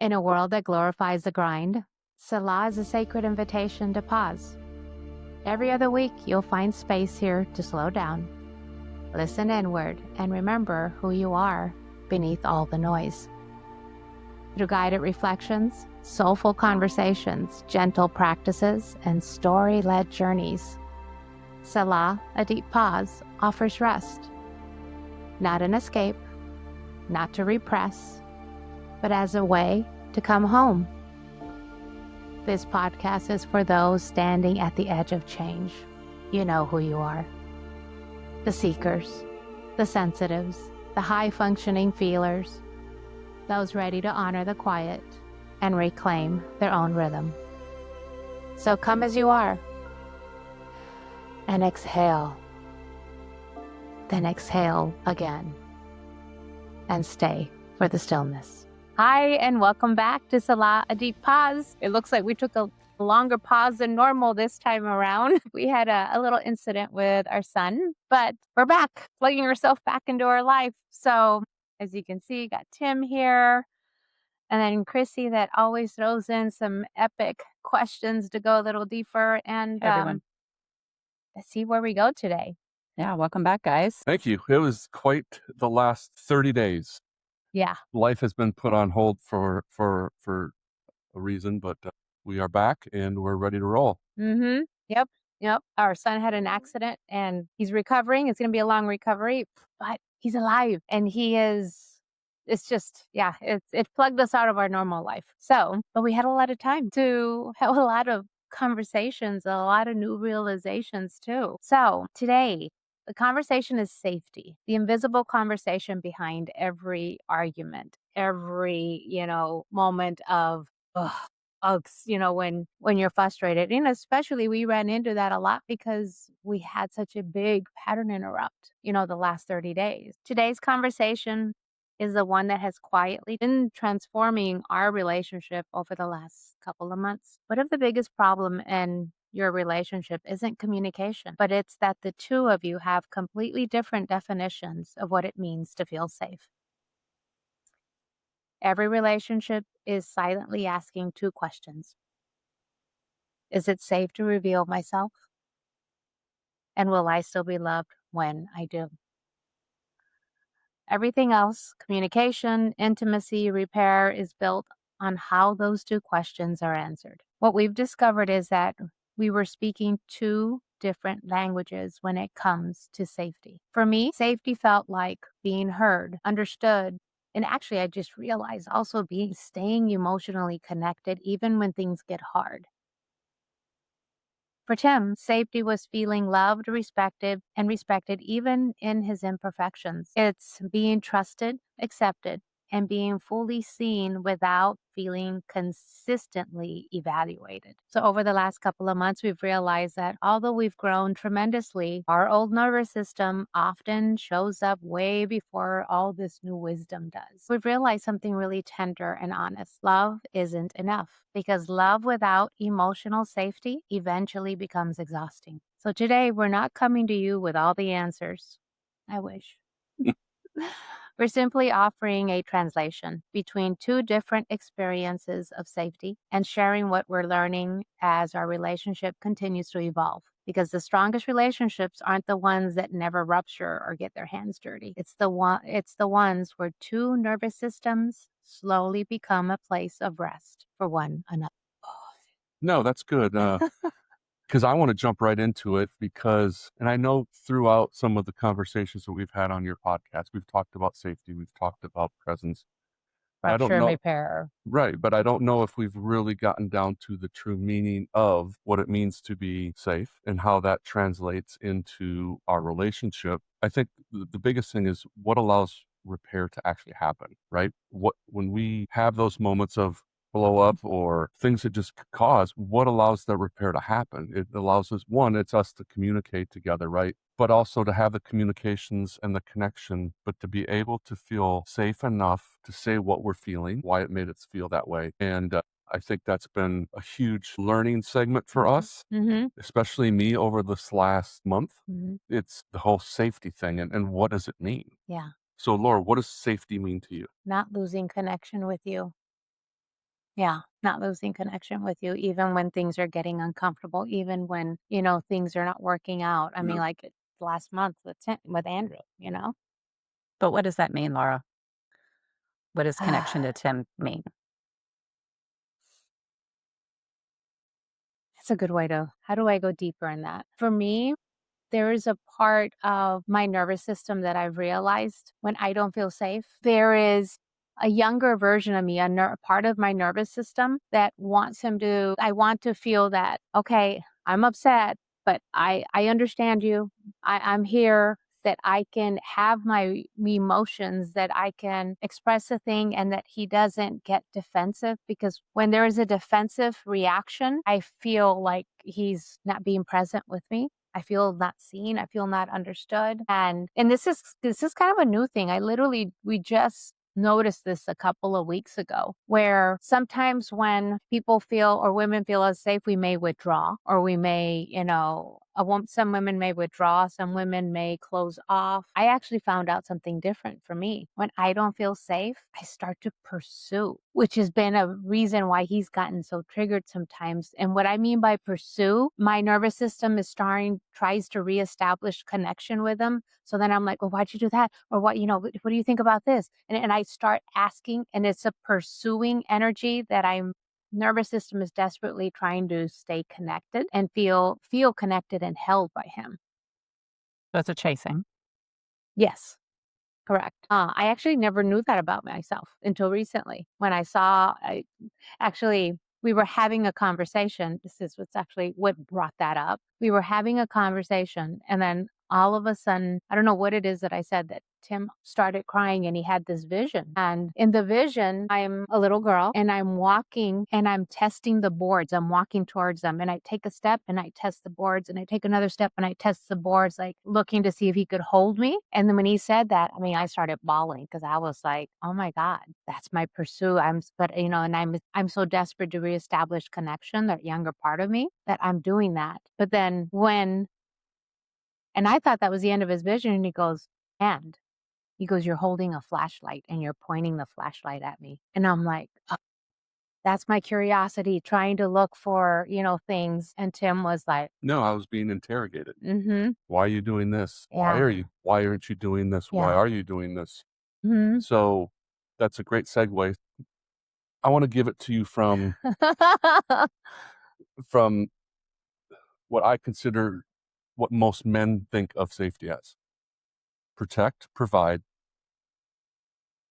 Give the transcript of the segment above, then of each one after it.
In a world that glorifies the grind, Selah is a sacred invitation to pause. Every other week, you'll find space here to slow down, listen inward, and remember who you are beneath all the noise. Through guided reflections, soulful conversations, gentle practices, and story-led journeys, Selah, a deep pause, offers rest. Not an escape, not to repress, but as a way to come home. This podcast is for those standing at the edge of change. You know who you are. The seekers, the sensitives, the high-functioning feelers, those ready to honor the quiet and reclaim their own rhythm. So come as you are and exhale. Then exhale again and stay for the stillness. Hi, and welcome back to Selah, a deep pause. It looks like we took a longer pause than normal this time around. We had a little incident with our son, but we're back, plugging ourselves back into our life. So as you can see, got Tim here, and then Chrissy that always throws in some epic questions to go a little deeper. And Everyone. let's see where we go today. Yeah, welcome back, guys. Thank you. It was quite the last 30 days. Yeah. Life has been put on hold for a reason, but we are back and we're ready to roll. Mm-hmm. Yep. Our son had an accident and he's recovering. It's going to be a long recovery, but he's alive and it's just, yeah, it plugged us out of our normal life. So, but we had a lot of time to have a lot of conversations, a lot of new realizations too. So today, the conversation is safety, the invisible conversation behind every argument, every, moment of, ugs, when you're frustrated. And especially we ran into that a lot because we had such a big pattern interrupt, the last 30 days. Today's conversation is the one that has quietly been transforming our relationship over the last couple of months. What if the biggest problem in your relationship isn't communication, but it's that the two of you have completely different definitions of what it means to feel safe? Every relationship is silently asking two questions. Is it safe to reveal myself? And will I still be loved when I do? Everything else, communication, intimacy, repair, is built on how those two questions are answered. What we've discovered is that we were speaking two different languages when it comes to safety. For me, safety felt like being heard, understood, and actually I just realized also staying emotionally connected even when things get hard. For Tim, safety was feeling loved, respected even in his imperfections. It's being trusted, accepted, and being fully seen without feeling consistently evaluated. So over the last couple of months, we've realized that although we've grown tremendously, our old nervous system often shows up way before all this new wisdom does. We've realized something really tender and honest. Love isn't enough because love without emotional safety eventually becomes exhausting. So today, we're not coming to you with all the answers. I wish. We're simply offering a translation between two different experiences of safety and sharing what we're learning as our relationship continues to evolve. Because the strongest relationships aren't the ones that never rupture or get their hands dirty. It's the ones where two nervous systems slowly become a place of rest for one another. No, that's good. Because I want to jump right into it and I know throughout some of the conversations that we've had on your podcast, we've talked about safety, we've talked about presence. I don't Rupture and know. repair. Right, but I don't know if we've really gotten down to the true meaning of what it means to be safe and how that translates into our relationship. I think the biggest thing is what allows repair to actually happen, right? When we have those moments of blow up or things that just cause, what allows the repair to happen? It allows us, one, it's us to communicate together, right? But also to have the communications and the connection, but to be able to feel safe enough to say what we're feeling, why it made us feel that way. And I think that's been a huge learning segment for us, especially me over this last month. It's the whole safety thing and what does it mean? Yeah. So Laura, what does safety mean to you? Not losing connection with you. Yeah, not losing connection with you even when things are getting uncomfortable, even when, things are not working out. I mean, Yeah. like last month with Andrew, you know? But what does that mean, Laura? What does connection to Tim mean? It's a good way to how do I go deeper in that? For me, there is a part of my nervous system that I've realized when I don't feel safe. There is a younger version of me, a part of my nervous system that wants him to, I want to feel that, okay, I'm upset, but I understand you. I'm here, that I can have my emotions, that I can express a thing and that he doesn't get defensive. Because when there is a defensive reaction, I feel like he's not being present with me. I feel not seen, I feel not understood, and this is kind of a new thing. We just noticed this a couple of weeks ago, where sometimes when people feel or women feel unsafe, we may withdraw, or we may, some women may withdraw, some women may close off. I actually found out something different for me. When I don't feel safe, I start to pursue, which has been a reason why he's gotten so triggered sometimes. And what I mean by pursue, my nervous system tries to reestablish connection with him. So then I'm like, well, why'd you do that? Or what do you think about this? And I start asking, and it's a pursuing energy that I'm nervous system is desperately trying to stay connected and feel connected and held by him. That's a chasing. Yes. Correct. I actually never knew that about myself until recently when actually, we were having a conversation. This is what's actually what brought that up. We were having a conversation, and then all of a sudden, I don't know what it is that I said, that Tim started crying and he had this vision. And in the vision, I'm a little girl and I'm walking and I'm testing the boards. I'm walking towards them and I take a step and I test the boards and I take another step and I test the boards, like looking to see if he could hold me. And then when he said that, I mean, I started bawling because I was like, oh my God, that's my pursuit. And I'm so desperate to reestablish connection, that younger part of me, that I'm doing that. But then and I thought that was the end of his vision. And he goes, "You're holding a flashlight and you're pointing the flashlight at me." And I'm like, that's my curiosity trying to look for, things. And Tim was like, No, I was being interrogated. "Mhm. Why are you doing this? Yeah. Why aren't you doing this? Why Yeah. are you doing this? Mhm." So that's a great segue. I want to give it to you from what I consider what most men think of safety as: protect, provide,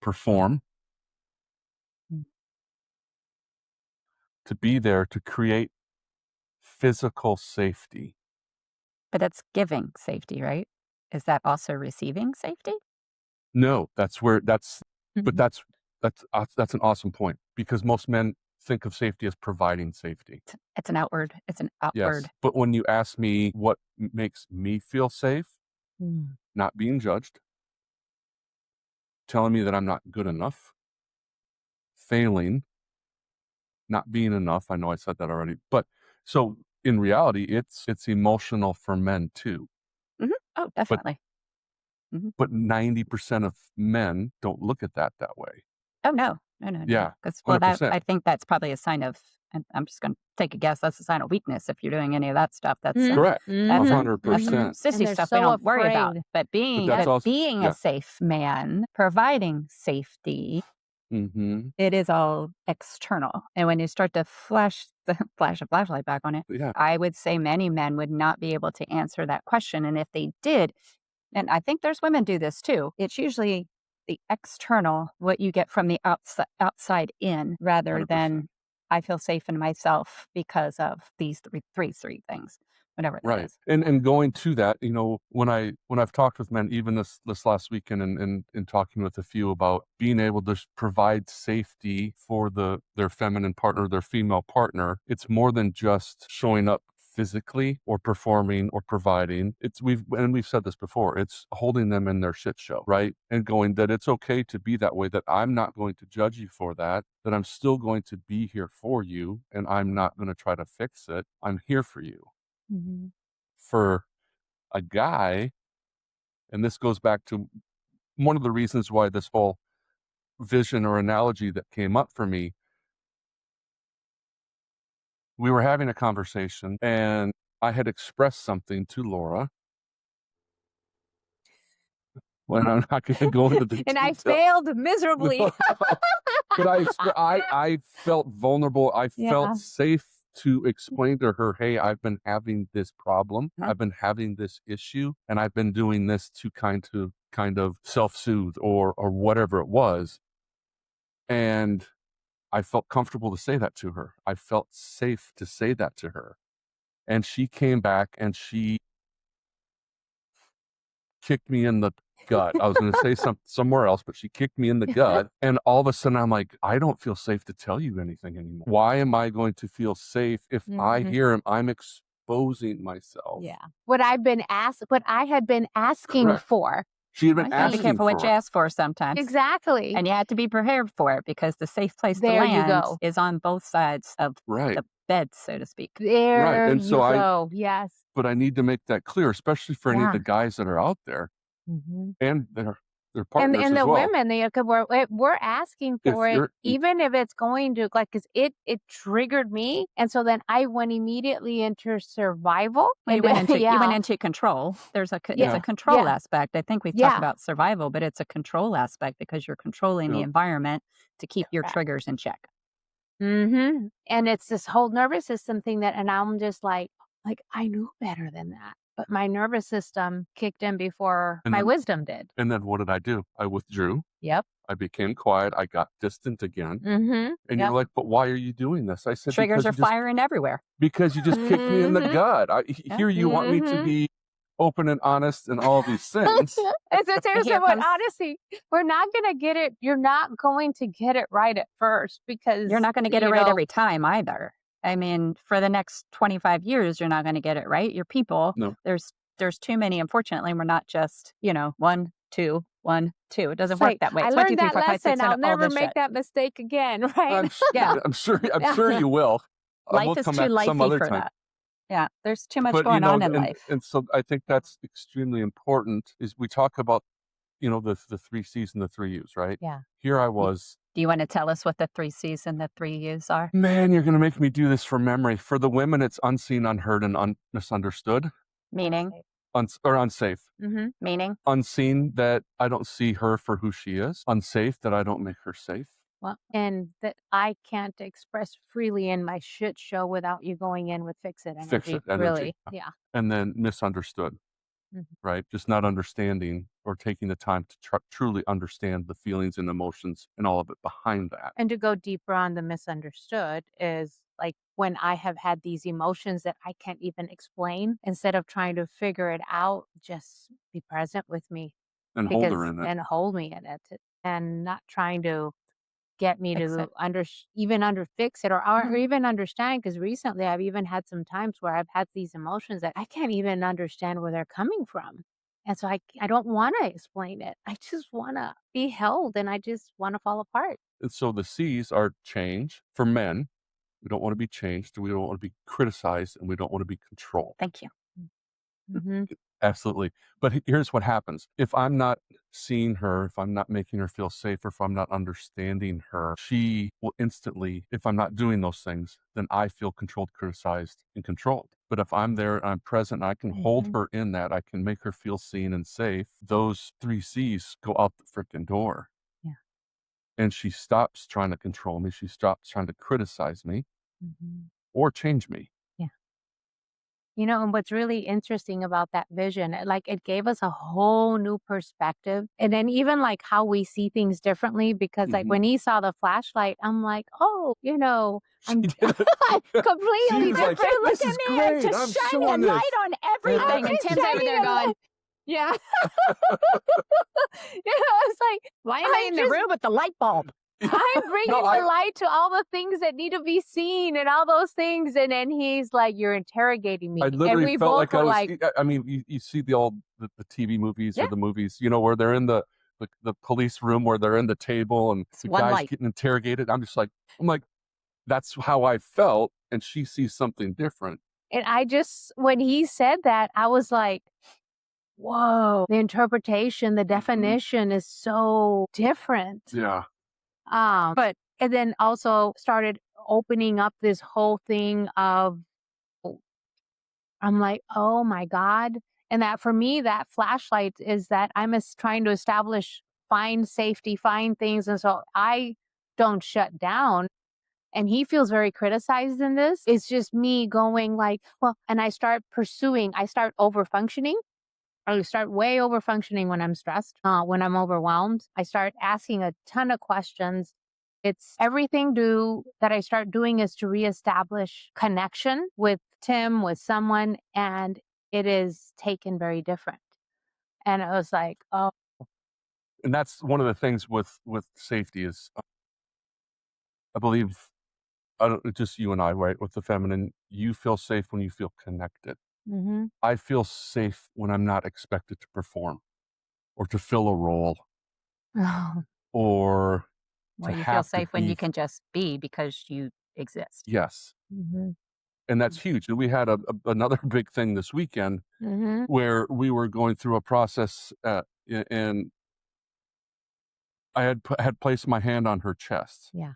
perform, to be there to create physical safety. But that's giving safety, right? Is that also receiving safety? No, that's where that's but Mhm. that's an awesome point, because most men think of safety as providing safety. It's an outward. It's an outward. Yes, but when you ask me what makes me feel safe, Mm. not being judged, telling me that I'm not good enough, failing, not being enough. I know I said that already, but so in reality, it's emotional for men too. Mhm. Oh, But definitely. Mhm. 90% of men don't look at that way. Oh, no. No, no, no. Yeah, Because well, that 100%. I think that's probably a sign of I'm just gonna take a guess, that's a sign of weakness if you're doing any of that stuff. Mhm. Correct. That's Mhm. Mhm. 100%. sissy And they're stuff we so don't worry about. afraid. But But that's also being a yeah. safe man, providing safety, Mhm. it is all external. And when you start to flash a flashlight back on it, Yeah, I would say many men would not be able to answer that question. And if they did, and I think there's women do this too, it's usually the external, what you get from the outside in, rather 100%. than I feel safe in myself because of these three things, whatever that Right. is. And going to that, when I've talked with men, even this last weekend, and talking with a few about being able to provide safety for their feminine partner, their female partner, it's more than just showing up physically or performing or providing. We've said this before, it's holding them in their shit show, right? And going that it's okay to be that way, that I'm not going to judge you for that, that I'm still going to be here for you, and I'm not going to try to fix it. I'm here for you. Mhm. For a guy, and this goes back to one of the reasons why this whole vision or analogy that came up for me, we were having a conversation, and I had expressed something to Laura. Well, I'm not going to go into the And I detail. failed miserably. But I felt vulnerable. I Yeah. felt safe to explain to her, hey, I've been having this problem. Mhm. I've been having this issue, and I've been doing this to kind of self-soothe or whatever it was. And I felt comfortable to say that to her. I felt safe to say that to her. And she came back and she kicked me in the gut. I was going to say somewhere else, but she kicked me in the gut. And all of a sudden I'm like, I don't feel safe to tell you anything anymore. Why am I going to feel safe if I hear him? I'm exposing myself. Yeah. What I had been asking Correct. for. She had been Well, you gotta be asking careful for what you it. ask for sometimes. Exactly. And you have to be prepared for it because the safe place to There you land go. is on both sides of Right. the bed, so to speak. There And you so go. Yes. but I need to make that clear, especially for any of Yeah. the guys that are out there Mhm. and their partners And as the well. women, 'cause we're asking If for it, you're even if it's going to, like, 'cause it triggered me, and so then I went immediately into survival. Well, you And went into you went yeah. into control. It's a Yeah. control Yeah. aspect. I think we've talked Yeah. about survival, but it's a control aspect because you're controlling the Yeah. environment to keep your Correct. triggers in check. And it's this whole nervous system thing and I'm just like, I knew better than that. But my nervous system kicked in before And my then wisdom did. and then what did I do? I withdrew. Yep. I became quiet. I got distant again. And you're Yep. like, "But why are you doing this?" I said, Triggers are firing everywhere. because you just kicked me in the Mhm. gut. Yeah. Here you want me to Mhm. be open and honest and all these things. It's a seriously Here what comes honestly, we're not gonna get it. You're not going to get it right at first because You're not gonna get it right every time either. I mean, for the next 25 years, you're not gonna get it right. You're people. No. There's too many, unfortunately. We're not just, 1, 2, 1, 2. It doesn't It's work like that way. I It's 1, 2, learned 3, that 4, 5, 6, lesson. 7, I'll all never this make shit. that mistake again, right? Yeah. I'm sure you will. Life We'll is come too back some lifey other for time. that. Yeah. There's too much But going on in life. and so I think that's extremely important is we talk about, the 3 C's and the 3 U's, right? Yeah. Here I was. Do you wanna tell us what the 3 C's and the 3 U's are? Man, you're gonna make me do this from memory. For the women, it's unseen, unheard, and misunderstood. Meaning? Or unsafe. Meaning? Unseen, that I don't see her for who she is. Unsafe, that I don't make her safe. Well, and that I can't express freely in my shit show without you going in with fix it Fix energy. it energy. Really. Yeah. And then misunderstood, Mhm. right? Just not understanding or taking the time to truly understand the feelings and emotions and all of it behind that. And to go deeper on the misunderstood is like when I have had these emotions that I can't even explain, instead of trying to figure it out, just be present with me And hold her in it. and hold me in it and not trying to get me Fix to it. even fix it or Mhm. even understand. Because recently I've even had some times where I've had these emotions that I can't even understand where they're coming from. And so I don't want to explain it. I just want to be held and I just want to fall apart. And so the C's are change for men. We don't want to be changed. We don't want to be criticized, and we don't want to be controlled. Thank you. Mm-hmm. Absolutely. But here's what happens. If I'm not seeing her, if I'm not making her feel safe, or if I'm not understanding her, she will instantly, if I'm not doing those things, then I feel controlled, criticized, and controlled. But if I'm there and I'm present and I can hold her in that, I can make her feel seen and safe, those 3 C's go out the freaking door. Yeah. And she stops trying to control me. She stops trying to criticize me or change me. And what's really interesting about that vision, it gave us a whole new perspective. And then even like how we see things differently, because like Mhm. when he saw the flashlight, I'm like, oh, I'm She did it. completely She was like, different. "This Look is at me, I'm great. just I'm shining showing a this." light on everything. And just Tim's over shining there a going, light. Yeah. It's like, why am I in the room with the light bulb? I'm bringing No, the light to all the things that need to be seen and all those things. And then he's like, you're interrogating me. I And literally we felt both like I were was. like, I mean, you see the TV movies Yeah. or the movies, where they're in the police room where they're in the table and the one guy's light. getting interrogated. I'm like, that's how I felt, and she sees something different. and when he said that, I was like, whoa, the interpretation, the definition is so different. Yeah. And then also started opening up this whole thing of I'm like, "Oh my god." And that for me, that flashlight is that trying to establish, find safety, find things, and so I don't shut down, and he feels very criticized in this. It's just me going like, "Well," and I start over functioning. I start way over functioning when I'm stressed, when I'm overwhelmed. I start asking a ton of questions. It's everything do that I start doing is to reestablish connection with Tim, with someone, and it is taken very different. And it was like, oh, And that's one of the things with safety is, I believe, I don't just you and I, right? With the feminine, you feel safe when you feel connected. mm-hmm. I feel safe when I'm not expected to perform or to fill a role Oh, or Well, to you feel have to safe when you be. can just be because you exist. Yes. mm-hmm. And that's huge. And we had another big thing this weekend Mm-hmm. where we were going through a process, and I had placed my hand on her chest, Yeah.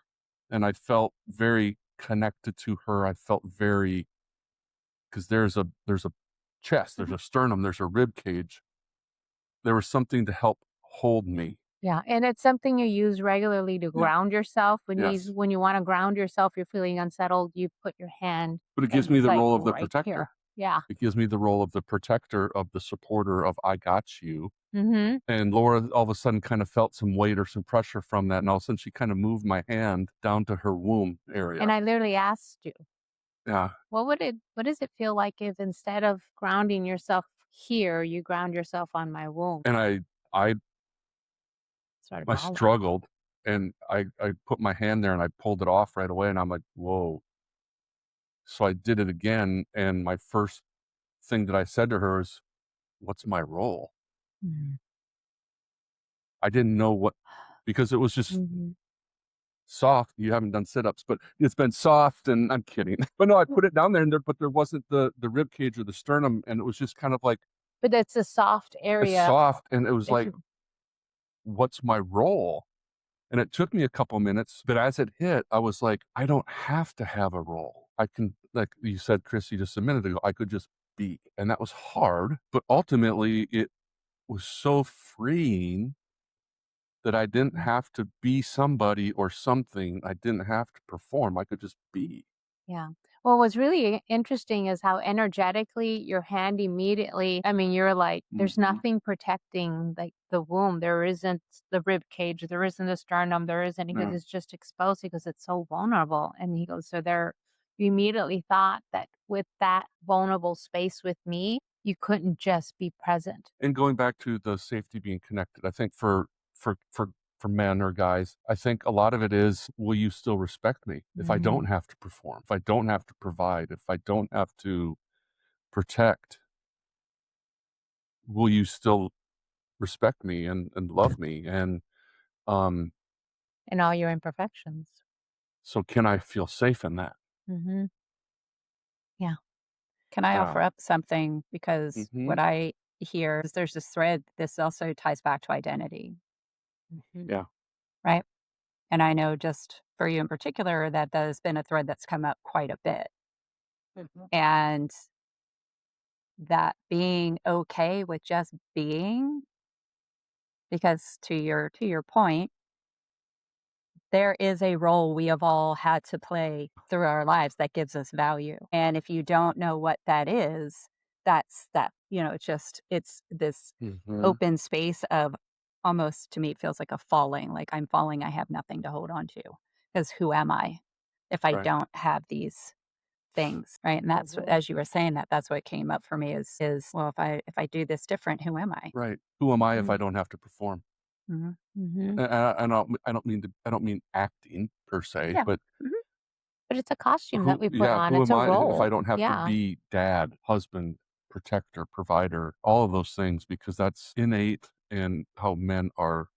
and I felt very connected to her. I felt very, because there's a chest, there's Mhm. a sternum, there's a rib cage. There was something to help hold me. Yeah, and it's something you use regularly to Yeah. ground yourself. Yes. When you want to ground yourself, you're feeling unsettled, you put your hand But it gives and me it's the like role of the right protector. here. Yeah. It gives me the role of the protector, of the supporter, of I got you. Mhm. And Laura all of a sudden kind of felt some weight or some pressure from that. And all of a sudden she kind of moved my hand down to her womb area. And I literally asked you, Yeah. what does it feel like if instead of grounding yourself here, you ground yourself on my womb? And I, Started I bawling. struggled, and I put my hand there and I pulled it off right away. And I'm like, whoa. So I did it again. And my first thing that I said to her is, what's my role? Mhm. I didn't know what, because it was just Mhm. soft. You haven't done sit-ups, but it's been soft, and I'm kidding. But no, I put it down there, and but there wasn't the rib cage or the sternum, and it was just kind of like But it's a soft it's area soft, and it was that like, you what's my role? And it took me a couple minutes, but as it hit, I was like, I don't have to have a role. I can, like you said, Chrissy, just a minute ago, I could just be. And that was hard, but ultimately it was so freeing that I didn't have to be somebody or something. I didn't have to perform. I could just be. Yeah. Well, what's really interesting is how energetically your hand immediately, I mean, you're like, there's Mhm. nothing protecting like the womb. There isn't the rib cage, there isn't the sternum, there isn't because Yeah. it's just exposed because it's so vulnerable. And he goes, so there, you immediately thought that with that vulnerable space with me, you couldn't just be present. And going back to the safety being connected, I think for men or guys, I think a lot of it is, will you still respect me if I Hmm. don't have to perform, if I don't have to provide, if I don't have to protect? Will you still respect me and love me? And um, And all your imperfections. so can I feel safe in that? Hmm. Yeah. Can I Yeah. offer up something? Because Hmm. what I hear is there's this thread, this also ties back to identity, Hmm. Yeah. right? And I know just for you in particular that there's been a thread that's come up quite a bit. Hmm. And that being okay with just being, because to your point, there is a role we have all had to play through our lives that gives us value. And if you don't know what that is, that's that, it's this Hmm. open space of, almost to me, it feels like a falling, like I'm falling, I have nothing to hold on to. Because who am I if I Right. don't have these things, right? And that's Hmm. as you were saying that, that's what came up for me is well, if I do this different, who am I? Right. Who am I if Hmm. I don't have to perform? Mhm. Hmm. I don't mean acting per se, Yeah. but Mhm. But it's a costume that who, we put yeah, on. who It's am a I if I role. don't have to Yeah. be dad, husband, protector, provider, all of those things, because that's innate in how men are.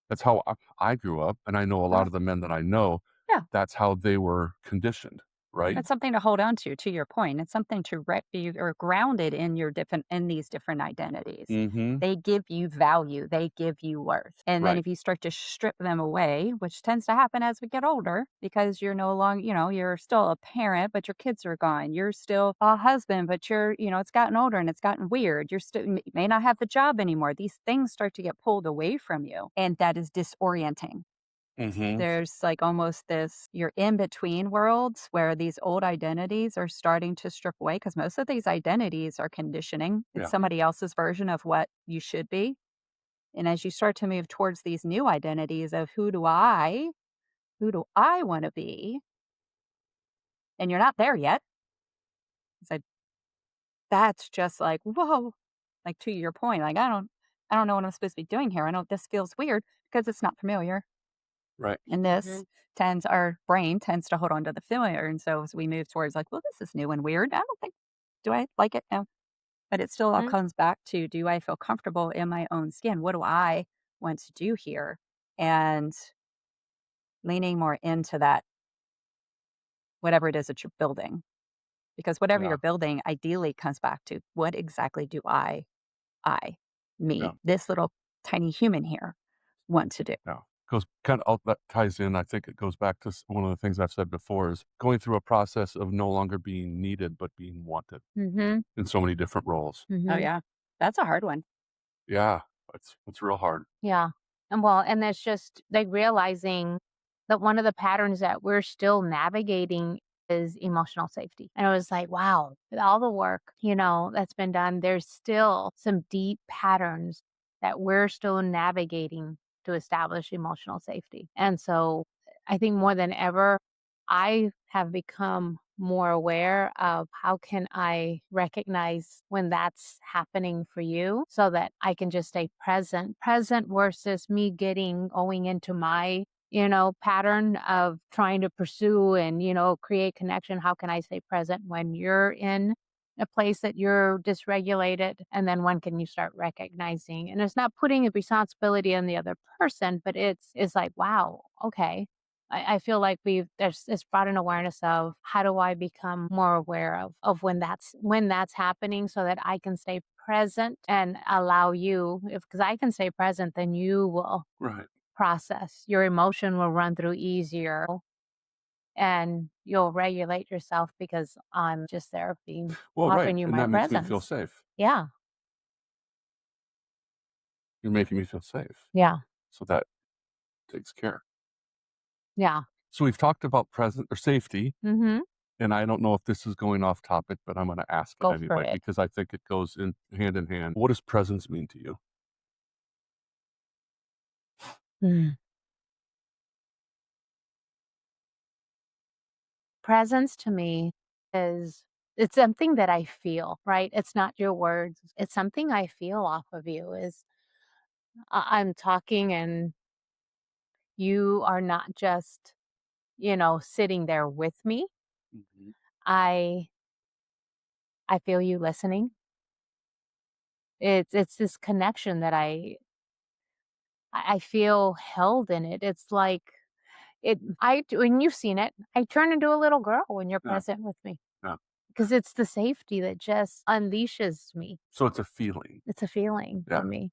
That's how I grew up, and I know a lot Uh-huh. of the men that I know, Yeah. that's how they were conditioned. right? It's something to hold on to your point. It's something to be or grounded in your different in these different identities. Mhm. They give you value, they give you worth. And then Right. if you start to strip them away, which tends to happen as we get older, because you're no longer, you're still a parent, but your kids are gone. You're still a husband, but it's gotten older and it's gotten weird. You're still you may not have the job anymore. These things start to get pulled away from you, and that is disorienting. Mhm. There's, like, almost this you're in between worlds where these old identities are starting to strip away because most of these identities are conditioning. It's Yeah. somebody else's version of what you should be, and as you start to move towards these new identities of who do I wanna be, and you're not there yet, so that's just like, "Whoa." Like, to your point, like, I don't know what I'm supposed to be doing here. I know this feels weird because it's not familiar. Right. And this tends our brain tends to hold on to the familiar, and so as we move towards like, "Well, this is new and weird. I don't think do I like it? No." But it still all Mhm. comes back to, do I feel comfortable in my own skin? What do I want to do here? And leaning more into that, whatever it is that you're building, because whatever Yeah. you're building ideally comes back to, what exactly do I, Yeah. me, this little tiny human here want to do? Yeah. Goes kinda all that ties in, I think it goes back to one of the things I've said before is going through a process of no longer being needed, but being wanted Mhm. in so many different roles. Oh, Mhm. yeah. That's a hard one. Yeah. It's real hard. Yeah. And that's just like realizing that one of the patterns that we're still navigating is emotional safety. And it was like, wow, with all the work, that's been done, there's still some deep patterns that we're still navigating to establish emotional safety. And so I think more than ever, I have become more aware of how can I recognize when that's happening for you so that I can just stay present versus me going into my, pattern of trying to pursue and, create connection. How can I stay present when you're in a place that you're dysregulated? And then when can you start recognizing? And it's not putting a responsibility on the other person, but it's like, wow, okay, I feel like there's it's brought an awareness of how do I become more aware of when that's happening so that I can stay present and allow you, if because I can stay present, then you will Right. process. Your emotion will run through easier and you'll regulate yourself because I'm just there being Well, right, offering you and my that makes me feel presence. safe. Yeah. You're making me feel safe. Yeah. So that takes care. Yeah. So we've talked about present or safety, Mhm. and I don't know if this is going off topic, but I'm gonna ask it Go for anyway it. because I think it goes in hand in hand. What does presence mean to you? Mm. Presence to me is it's something that I feel, right? It's not your words. It's something I feel off of you is I'm talking and you are not just, sitting there with me. Mhm. I I feel you listening. It's this connection that I feel held in it. It's like when you've seen it, I turn into a little girl when you're Yeah, present with me yeah. because it's the safety that just unleashes me. So it's a feeling. It's a feeling Yeah, for me.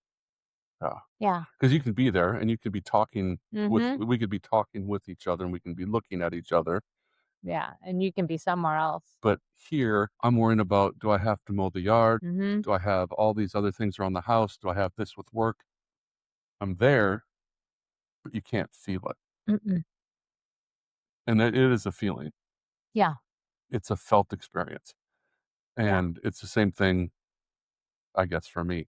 yeah. Yeah. Because you can be there and you could be talking Mhm. we could be talking with each other and we can be looking at each other. Yeah, and you can be somewhere else. But here, I'm worrying about, do I have to mow the yard? Mhm. Do I have all these other things around the house? Do I have this with work? I'm there, but you can't feel it. Mm-mm. And it is a feeling. Yeah, It's a felt experience. yeah. And it's the same thing, I guess, for me.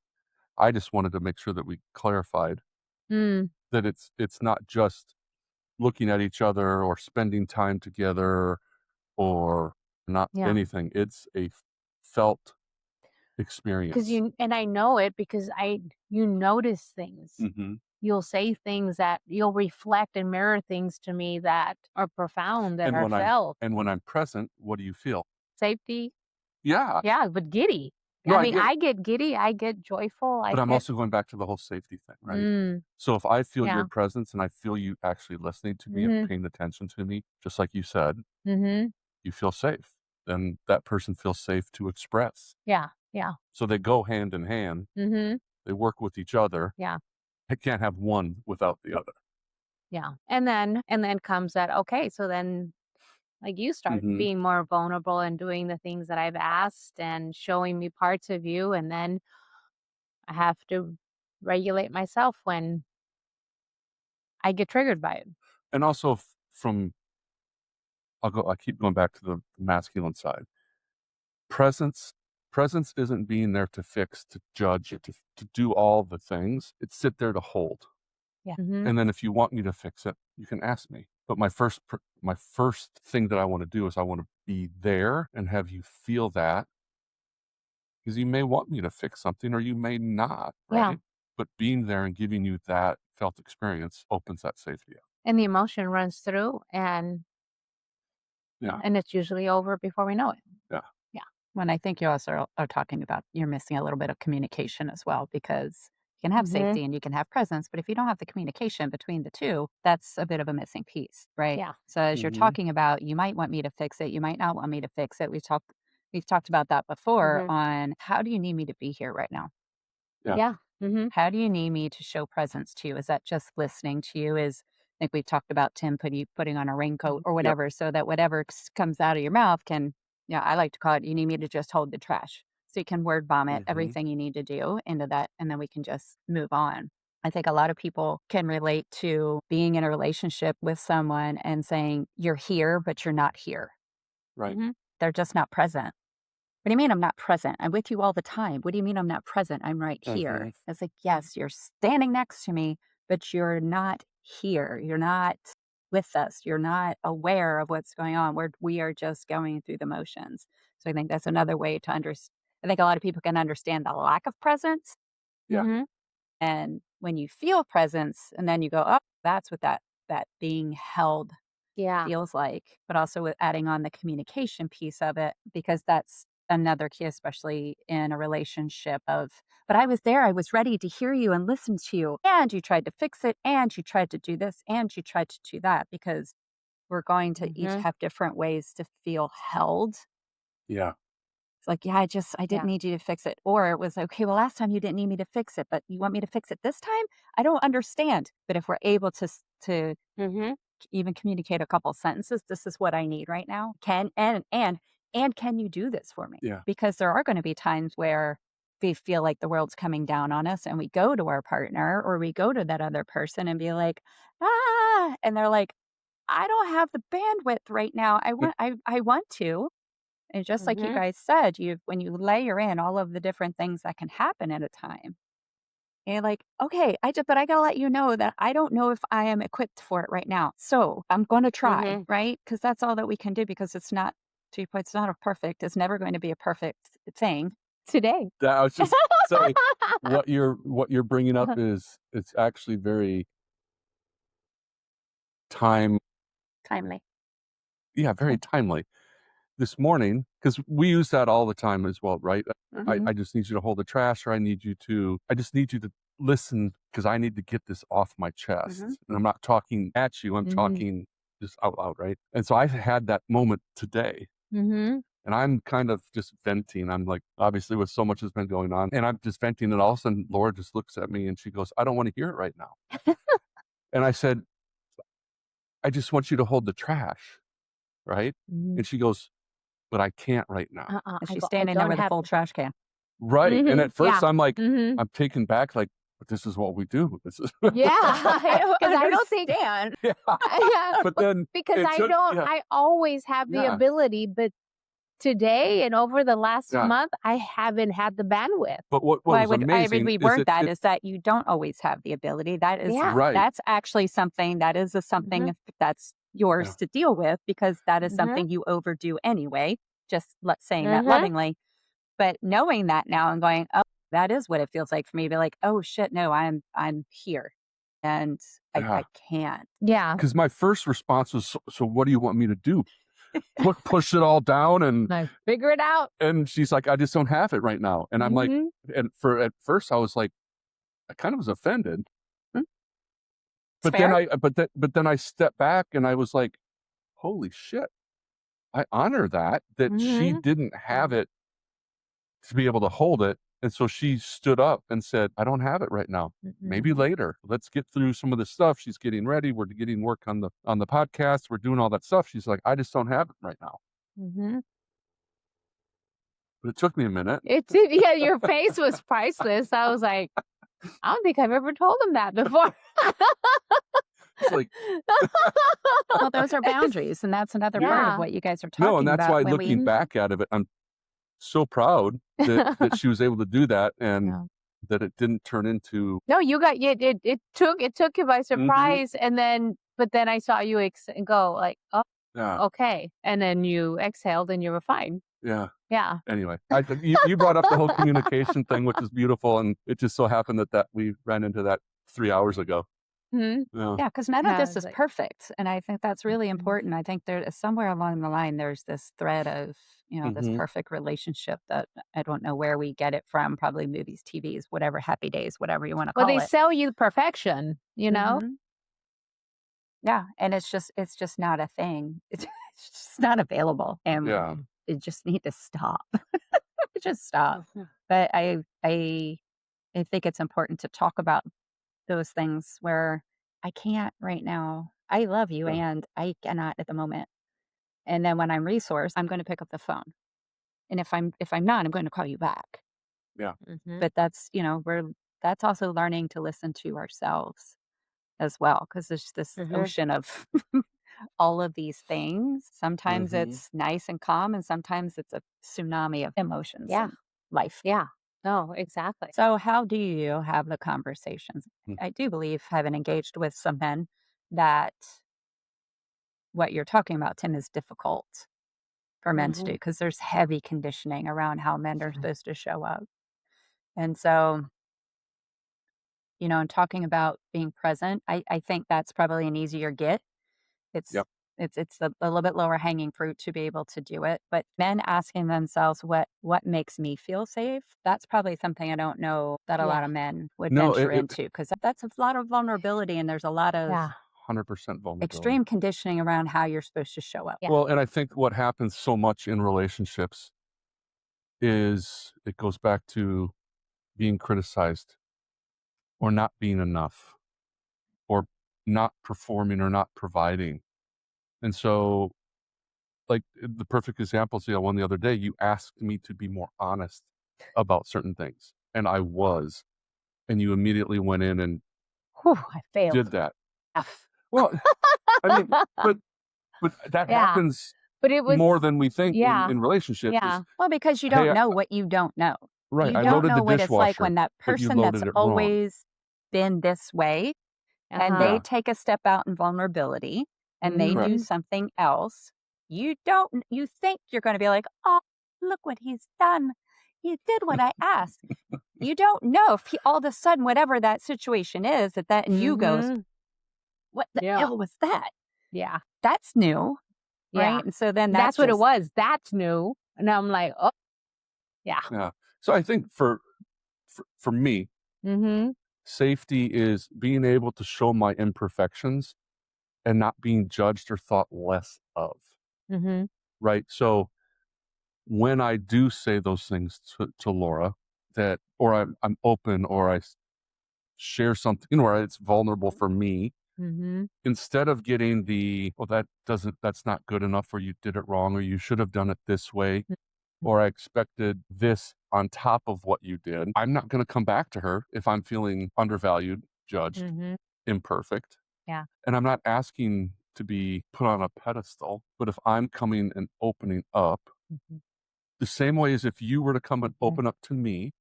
I just wanted to make sure that we clarified Mm, that it's not just looking at each other or spending time together or not yeah. anything. It's a felt 'Cause experience. I know it because you notice things. Mhm. You'll say things that you'll reflect and mirror things to me that are profound, that And are when I'm felt. and when I'm present, what do you feel? Safety, Yeah. yeah, but giddy. No, I I mean, get it. I get giddy, I get joyful, I But I'm get also going back to the whole safety thing, right? mm, So if I feel your yeah. presence and I feel you actually listening to me and Mhm, paying attention to me, just like you said, mhm. you feel safe. Then that person feels safe to express. Yeah. Yeah. So they go hand in hand. Mm-hmm. They work with each other. Yeah. I can't have one without the other. Yeah. And then comes that, okay, so then like you start Hmm. being more vulnerable and doing the things that I've asked and showing me parts of you. And then I have to regulate myself when I get triggered by it. And also from, I keep going back to the masculine side. Presence, presence isn't being there to fix, to judge, to do all the things. It's sit there to hold. Yeah. Mm-hmm. And then if you want me to fix it, you can ask me. But my first thing that I want to do is I want to be there and have you feel that, because you may want me to fix something or you may not, Yeah. right? But being there and giving you that felt experience opens that safety up. And the emotion runs through Yeah. and it's usually over before we know it. Yeah. Yeah. When I think you also are talking about you're missing a little bit of communication as well, because you can have Mm-hmm. safety and you can have presence, but if you don't have the communication between the two, that's a bit of a missing piece, right? Yeah. So as you're Hmm. talking about, you might want me to fix it, you might not want me to fix it. We've talked about that before Mm-hmm. on how do you need me to be here right now? Yeah. Yeah. Mm-hmm. How do you need me to show presence to you? Is that just listening to you? I think we've talked about Tim putting on a raincoat or Yep. whatever, so that whatever comes out of your mouth can, yeah, I like to call it, you need me to just hold the trash. So you can word vomit Hmm. everything you need to do into that, and then we can just move on. I think a lot of people can relate to being in a relationship with someone and saying, you're here, but you're not here. Right. Mm-hmm. They're just not present. What do you mean I'm not present? I'm with you all the time. What do you mean I'm not present? I'm right Hmm. here. It's like, yes, you're standing next to me, but you're not here. You're not with us. You're not aware of what's going on. We are just going through the motions. So I think that's another way to understand. I think a lot of people can understand the lack of presence. Yeah. Mm-hmm. And when you feel presence and then you go, oh, that's what that being held Yeah. feels like, but also with adding on the communication piece of it, because that's another key, especially in a relationship of, but I was there, I was ready to hear you and listen to you. And you tried to fix it, and you tried to do this, and you tried to do that, because we're going to each Mm-hmm. have different ways to feel held. Yeah. It's like, yeah, I didn't Yeah. need you to fix it. Or it was, okay, well, last time you didn't need me to fix it, but you want me to fix it this time? I don't understand. But if we're able to Mm-hmm. even communicate a couple sentences, this is what I need right now. And can you do this for me? Yeah. Because there are going to be times where we feel like the world's coming down on us and we go to our partner or we go to that other person and be like, and they're like, I don't have the bandwidth right now. I want to. And just like you Mm-hmm. guys said, when you layer in all of the different things that can happen at a time, and you're like, okay, but I gotta let you know that I don't know if I am equipped for it right now. So I'm gonna try, Mm-hmm. right? Because that's all that we can do, because it's not, to your point, it's not a perfect, it's never going to be a perfect thing today. That I was just saying, what you're bringing up is it's actually very time. Timely. Yeah, very timely. This morning, because we use that all the time as well, right? I, Mhm. I just need you to hold the trash, or I just need you to listen because I need to get this off my chest. Mhm. And I'm not talking at you, I'm Mm-hmm. talking just out loud, right? And so I had that moment today. Mm-hmm. And I'm kind of just venting. I'm like, obviously, with so much has been going on, and I'm just venting. And all of a sudden, Laura just looks at me and she goes, I don't want to hear it right now. And I said, I just want you to hold the trash, right? Mm-hmm. And she goes, but I can't right now. And I she's go, I standing there don't with a have full to. trash can. Right. And Mhm. at first Yeah. I'm like, Mhm. I'm taken back, like, but this is what we do. This is Yeah. I don't 'Cause I don't think understand. yeah. yeah, But then because it took yeah, I always have the yeah, ability, but today and over the last yeah. month, I haven't had the bandwidth. But what Well, was I would amazing is reword that is that you don't always have the ability. Yeah. right. That's actually something that is Mhm. something that's Yeah. yours to deal with, because that is Mhm. something you overdo anyway. Just saying that Mhm. lovingly, but knowing that now and going, oh, that is what it feels like for me to be like, oh shit, no, I'm here, and I Yeah. can't. Yeah. Because my first response was, so what do you want me to do? Push it all down I figure it out. and she's like, I just don't have it right now. And I'm like, Mhm. and at first I was like, I kind of was offended. Hmm, it's But then fair. I stepped back and I was like, holy shit. I honor that she Mhm. didn't have it to be able to hold it, and so she stood up and said, "I don't have it right now. Mhm. Maybe later. Let's get through some of this stuff." She's getting ready. We're getting work on the podcast. We're doing all that stuff. She's like, "I just don't have it right now." Mhm. But it took me a minute. It did, yeah, your face was priceless. I was like, "I don't think I've ever told him that before." It's like, Well, those are boundaries, and that's another part of Yeah. what you guys are no, and talking that's about why when we looking Mhm. back at it, I'm so proud that she was able to do that and Yeah. that it didn't turn into No, you got it took you by Mhm. surprise, and then but then I saw you go like, "Oh, Yeah, okay," and then you exhaled and you were fine. yeah. Yeah. Anyway, you brought up the whole communication thing, which is beautiful, and it just so happened that we ran into that 3 hours ago. Mhm. Yeah. Yeah, because none of Yeah, this it's is like perfect, and I think that's really mhm. important. I think there somewhere along the line, there's this thread of, this Mhm. perfect relationship that I don't know where we get it from, probably movies, TVs, whatever, Happy Days, whatever you wanna Well, call they it. sell you perfection, you know? Mhm. Yeah, and it's just not a thing. It's just not available, and Yeah. Mm-mm. we just need to stop. Just stop. Mhm. But I think it's important to talk about those things where I can't right now. I love you Yeah. and I cannot at the moment. And then when I'm resourced, I'm going to pick up the phone. And if I'm not, I'm going to call you back. Yeah. Mhm. But that's also learning to listen to ourselves as well because there's this Mhm. ocean of all of these things. Sometimes Mhm. it's nice and calm and sometimes it's a tsunami of emotions Yeah. and life. Yeah. No, exactly. So, how do you have the conversations? Mm. I do believe, having engaged with some men, that what you're talking about, Tim, is difficult for men to do Mhm. because there's heavy conditioning around how men are supposed to show up. And so, and talking about being present, I think that's probably an easier get. It's Yep. it's a little bit lower hanging fruit to be able to do it. But men asking themselves what makes me feel safe, that's probably something I don't know that a lot Yeah. of men would No, venture it into because that's a lot of vulnerability and there's a lot of Yeah. 100% vulnerability. extreme conditioning around how you're supposed to show up. Yeah. Well, and I think what happens so much in relationships is it goes back to being criticized or not being enough or not performing or not providing. And so, like, the perfect example is the one the other day, you asked me to be more honest about certain things, and I was, and you immediately went in and Whew, I did failed. that. F. Well, I mean, but that Yeah. happens But it was more than we think yeah. in relationships is, Yeah. Well, because you "Hey, don't know what you don't know. right, You I don't loaded the know what it's like dishwasher, when that but you person that's loaded it wrong." always been this way and they Uh-huh. Yeah, take a step out in vulnerability and they correct. do Mhm. something else. You think you're going to be like, "Oh, look what he's done. He did what I asked." You don't know if all of a sudden, whatever that situation is, that and you goes, Mhm. "What the Yeah. hell was that?" Yeah. That's new, Yeah. right? And so then That's that's what it just was. That's new. And I'm like, "Oh, yeah." Yeah. So I think for me, Mhm. safety is being able to show my imperfections and not being judged or thought less of, Mhm. right? So when I do say those things to Laura that, or I'm open or share something where it's vulnerable for me, Mhm. instead of getting well, that's not good enough, or you did it wrong, or you should have done it this way, or I expected this on top of what you did, I'm not going to come back to her if I'm feeling undervalued, judged, Mhm. imperfect. Yeah. And I'm not asking to be put on a pedestal, but if I'm coming and opening up, Mhm. the same way as if you were to come and Mhm. open up to me,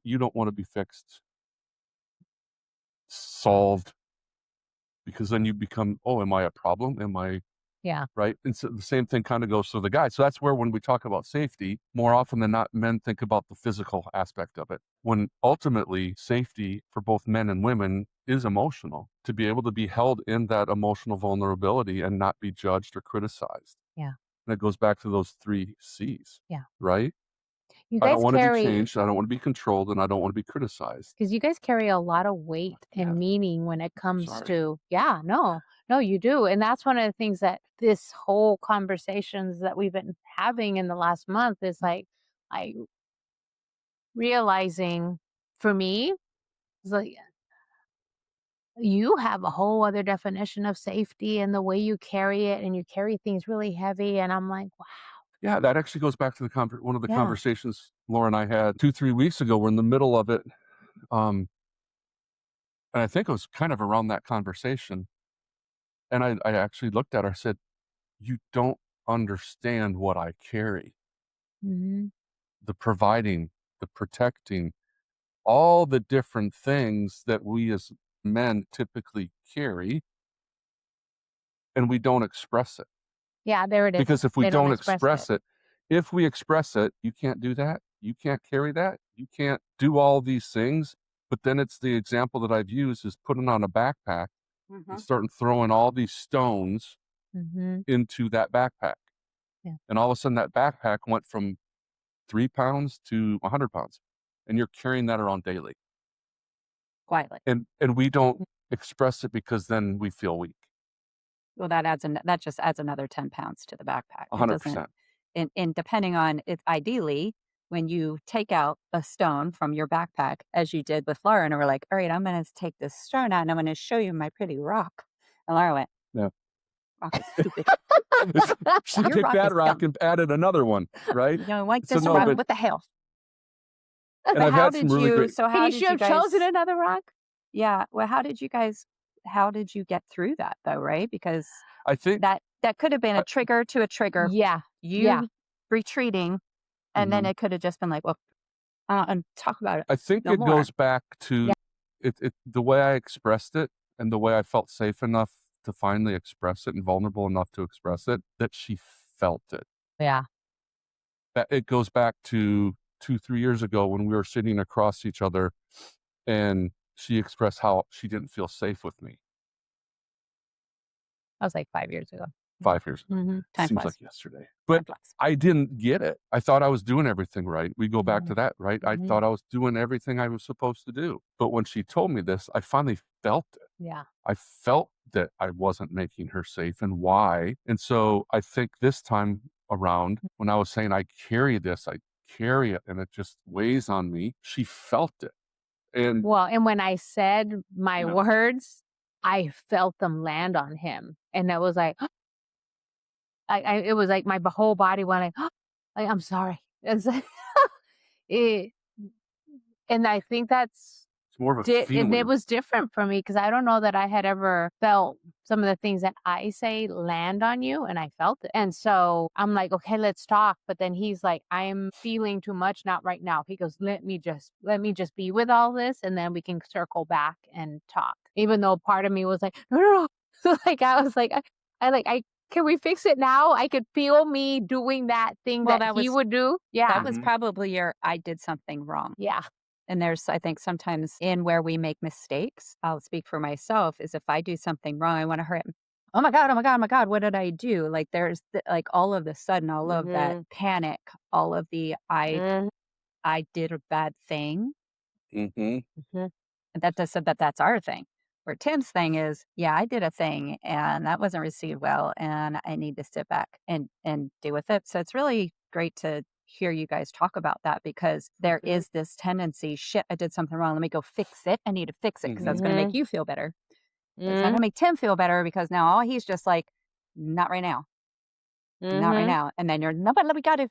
you don't want to be fixed, solved, because then you become, oh, am I a problem? Am I Yeah. right? And so the same thing kind of goes for the guy. So that's where when we talk about safety, more often than not, men think about the physical aspect of it. When ultimately safety for both men and women is emotional, to be able to be held in that emotional vulnerability and not be judged or criticized. Yeah. And it goes back to those three C's, Yeah. right? You I don't guys want to be carry changed. I don't want to be controlled, and I don't want to be criticized. because you guys carry a lot of weight Yeah, and meaning when it I'm comes sorry. to yeah, no, you do. And that's one of the things that this whole conversations that we've been having in the last month is like realizing for me, it's like you have a whole other definition of safety and the way you carry it and you carry things really heavy. And I'm like, wow, Yeah, that actually goes back to one of the yeah. conversations Laura and I had 2, 3 weeks ago. We're in the middle of it, and I think it was kind of around that conversation, and I actually looked at her, I said, "You don't understand what I carry. Hmm. The providing, the protecting, all the different things that we as men typically carry, and we don't express it. Yeah, there it is. Because if we They don't don't express it. express it, if we express it, you can't do that, you can't carry that, you can't do all these things." But then it's the example that I've used is putting on a backpack and Mhm. starting throwing all these stones Hmm. into that backpack. Yeah. And all of a sudden that backpack went from 3 pounds to 100 pounds, and you're carrying that around daily. Quietly. And we don't express it because then we feel weak. Well, that just adds another 10 pounds to the backpack. It doesn't 100%. and depending on it ideally, when you take out a stone from your backpack, as you did with Laura, and we're like, "All right, I'm gonna take this stone out, and I'm gonna show you my pretty rock." And Laura went, Yeah. "Rock is stupid. She Your took rock that is rock dumb. and added another one, right? You don't like So this no, rock? but What the hell?" and But I've had some really great Can how you did should you have chosen guys another rock? yeah, well, how did you get through that though, right? Because I think that could have been a I trigger to a trigger, Yeah. Yeah. you retreating, and then mhm. it could have just been like, "Well, and talk about it I think no it more." goes back Yeah. to the way I expressed it and the way I felt safe enough to finally express it and vulnerable enough to express it, that she felt it. Yeah. That it goes back to 2, 3 years ago when we were sitting across each other, and she expressed how she didn't feel safe with me That was like 5 years ago. 5 years ago. Hmm. Time Seems flies, like yesterday. time But flies. I didn't get it. I thought I was doing everything right. We go back to that, right? I Hmm. thought I was doing everything I was supposed to do. But when she told me this, I finally felt it. Yeah. I felt that I wasn't making her safe and why. And so I think this time around, when I was saying I carry this, I carry it and it just weighs on me, she felt it. And, Well, and when I said my you know, words, I felt them land on him. And it was like, it was like my whole body went like, I'm sorry. It's like, it, and I think that's it's more of a and it feeling. was different for me because I don't know that I had ever felt some of the things that I say land on you, and I felt it. And so I'm like, okay, let's talk. But then he's like, I'm feeling too much, not right now. He goes, let me just be with all this, and then we can circle back and talk. Even though part of me was like, no, no, no. Like I was like, I can we fix it now? I could feel me doing that thing Well, that he would do. that Yeah, was Mhm. probably your "I did something wrong." yeah, And there's I think sometimes in where we make mistakes, I'll speak for myself, is if I do something wrong, I wanna hurry up. "Oh my god, oh my god, oh my god, what did I do?" Like, there's like, all of a sudden, all of that hmm, panic, all of the hmm, I did a bad thing, Mhm. hmm, and that just said that that's our thing. Where Tim's thing is, "Yeah, I did a thing, and that wasn't received well, and I need to sit back and deal with it." So it's really great to hear you guys talk about that because there hmm, is this tendency, "Shit, I did something wrong. Let me go fix it. I need to fix it because that's Mhm. gonna make hmm, you feel better." But it's not hmm, gonna make Tim feel better because now all he's just like, "Not right now. Not right hmm. now." And then you're, "No, but we gotta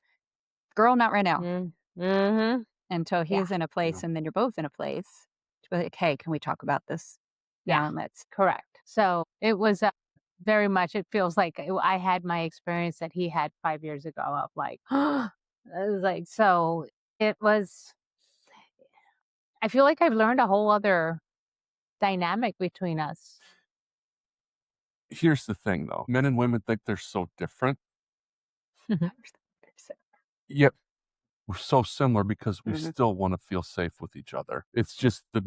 girl, not right now." Mm, mhm. Until Yeah, he's in a Yeah. place and then you're both in a place to be like, "Hey, can we talk about this yeah, now? And let's." correct. So, it was, very much it feels like I had my experience that he had 5 years ago of like, it was like so it was I feel like I've learned a whole other dynamic between us. Here's the thing though. Men and women think they're so different, Mhm. yet we're so similar because we Mhm, still want to feel safe with each other. It's just that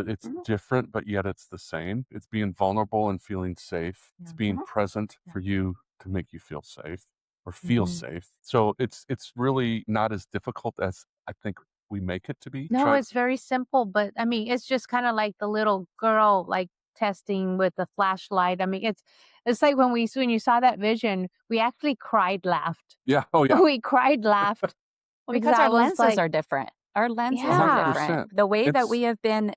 it's mhm, different, but yet it's the same. It's being vulnerable and feeling safe. It's Yeah, being mhm. present yeah. for you to make you feel safe or feel Mhm. safe. So it's really not as difficult as I think we make it to be. No, it's very simple, but I mean, it's just kind of like the little girl like testing with the flashlight. I mean, it's like when you saw that vision, we actually cried, laughed. Yeah. Oh, yeah. We cried, laughed Well, because because I our was lenses like, are different. Our lenses are yeah, different. 100%. The way that It's we have been,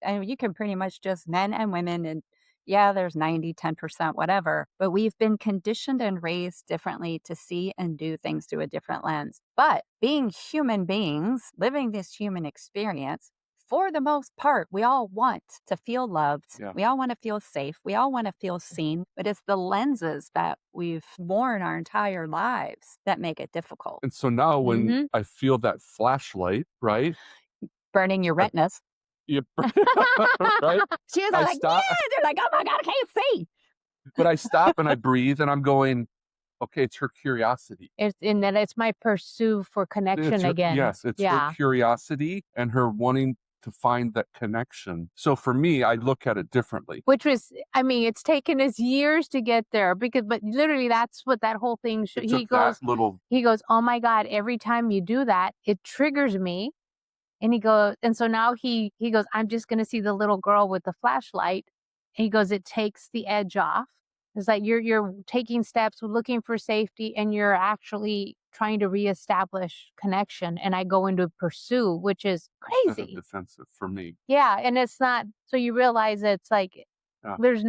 and you can pretty much just men and women, and yeah, there's 90, 10%, whatever, but we've been conditioned and raised differently to see and do things through a different lens. But being human beings, living this human experience, for the most part, we all want to feel loved. yeah. We all want to feel safe. We all want to feel seen. But it's the lenses that we've worn our entire lives that make it difficult. And so now when hmm I feel that flashlight, right? Burning your I retinas. Yep. Right? She was all I like, stop "Yeah!" They're like, "Oh my god, I can't see." but I stop and I breathe and I'm going, "Okay, it's her curiosity." and then it's my pursuit for It's connection her again. Yes, it's her Yeah. curiosity and her wanting to find that connection. So for me, I look at it differently. Which was, I mean, it's taken us years to get there because, but literally, that's what that whole thing. It took that little He goes, oh my god, every time you do that, it triggers me. And he goes, and so now he goes, I'm just gonna see the little girl with the flashlight. And he goes, it takes the edge off. It's like you're taking steps, looking for safety, and you're actually trying to reestablish connection. And I go into pursue, which is instead of crazy. defensive for me. Yeah, and it's not. So you realize it's like Yeah. there's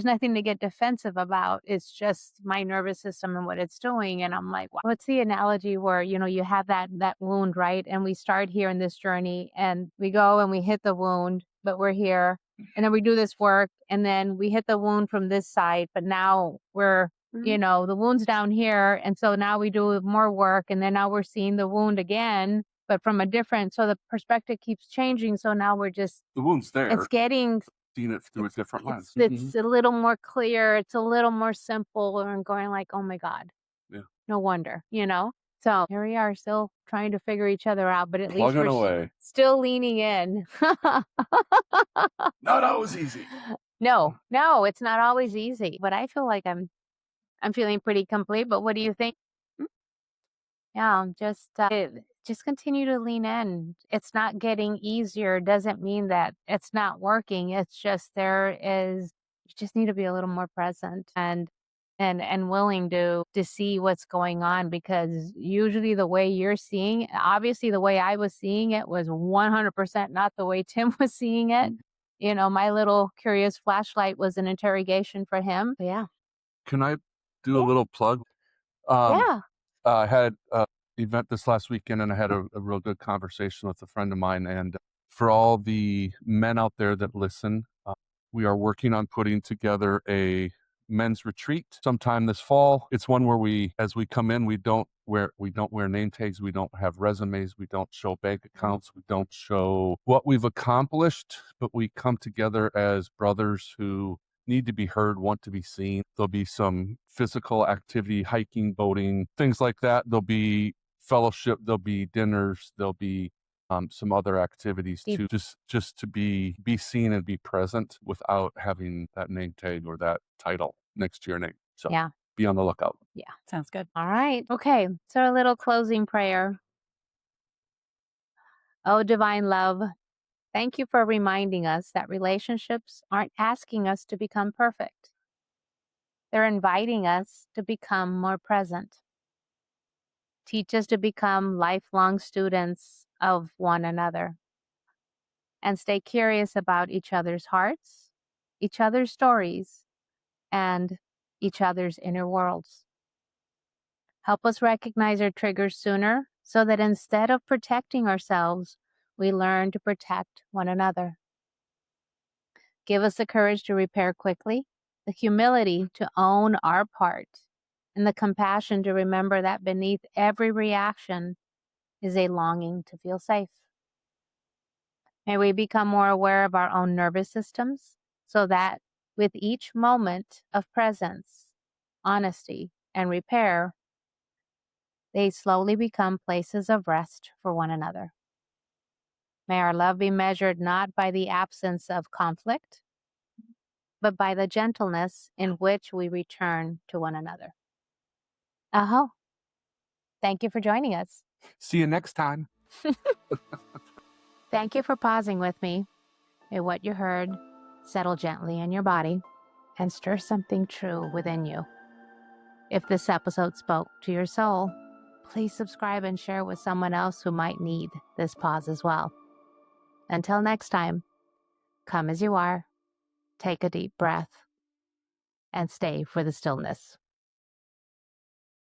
nothing to get defensive about. It's just my nervous system and what it's doing. And I'm like, what's the analogy where, you have that wound, right? And we start here in this journey and we go and we hit the wound, but we're here. And then we do this work and then we hit the wound from this side, but now the wound's down here. And so now we do more work and then now we're seeing the wound again, but from a different, so the perspective keeps changing. So now The wound's there. it's getting Seeing it through a different lens. it's a little more clear, it's a little more simple, and going like, "Oh my god, Yeah. no wonder," you know? So, here we are still trying to figure each other out, but at least Plugging we're away. still leaning in. Not always easy. No, it's not always easy, but I feel like I'm feeling pretty complete, but what do you think? Yeah, just continue to lean in. It's not getting easier doesn't mean that it's not working. It's just you just need to be a little more present and willing to see what's going on because usually the way you're seeing, obviously the way I was seeing it was 100% not the way Tim was seeing it. My little curious flashlight was an interrogation for him. But yeah. Can I do a Yeah. little plug? Um, Yeah. I had an event this last weekend and I had a real good conversation with a friend of mine. And for all the men out there that listen, we are working on putting together a men's retreat sometime this fall. It's one where as we come in, we don't wear name tags, we don't have resumes, we don't show bank accounts, we don't show what we've accomplished, but we come together as brothers who need to be heard, want to be seen. There'll be some physical activity, hiking, boating, things like that. There'll be fellowship, there'll be dinners, there'll be some other activities Deep. to just to be seen and be present without having that name tag or that title next to your name. So Yeah. be on the lookout. Yeah. Sounds good. All right. Okay. So a little closing prayer. Oh, divine love, thank you for reminding us that relationships aren't asking us to become perfect. They're inviting us to become more present. Teach us to become lifelong students of one another and stay curious about each other's hearts, each other's stories, and each other's inner worlds. Help us recognize our triggers sooner so that instead of protecting ourselves, we learn to protect one another. Give us the courage to repair quickly, the humility to own our part, and the compassion to remember that beneath every reaction is a longing to feel safe. May we become more aware of our own nervous systems so that with each moment of presence, honesty, and repair, they slowly become places of rest for one another. May our love be measured not by the absence of conflict, but by the gentleness in which we return to one another. Aho. Thank you for joining us. See you next time. Thank you for pausing with me. May what you heard settle gently in your body and stir something true within you. If this episode spoke to your soul, please subscribe and share with someone else who might need this pause as well. Until next time, come as you are, take a deep breath, and stay for the stillness.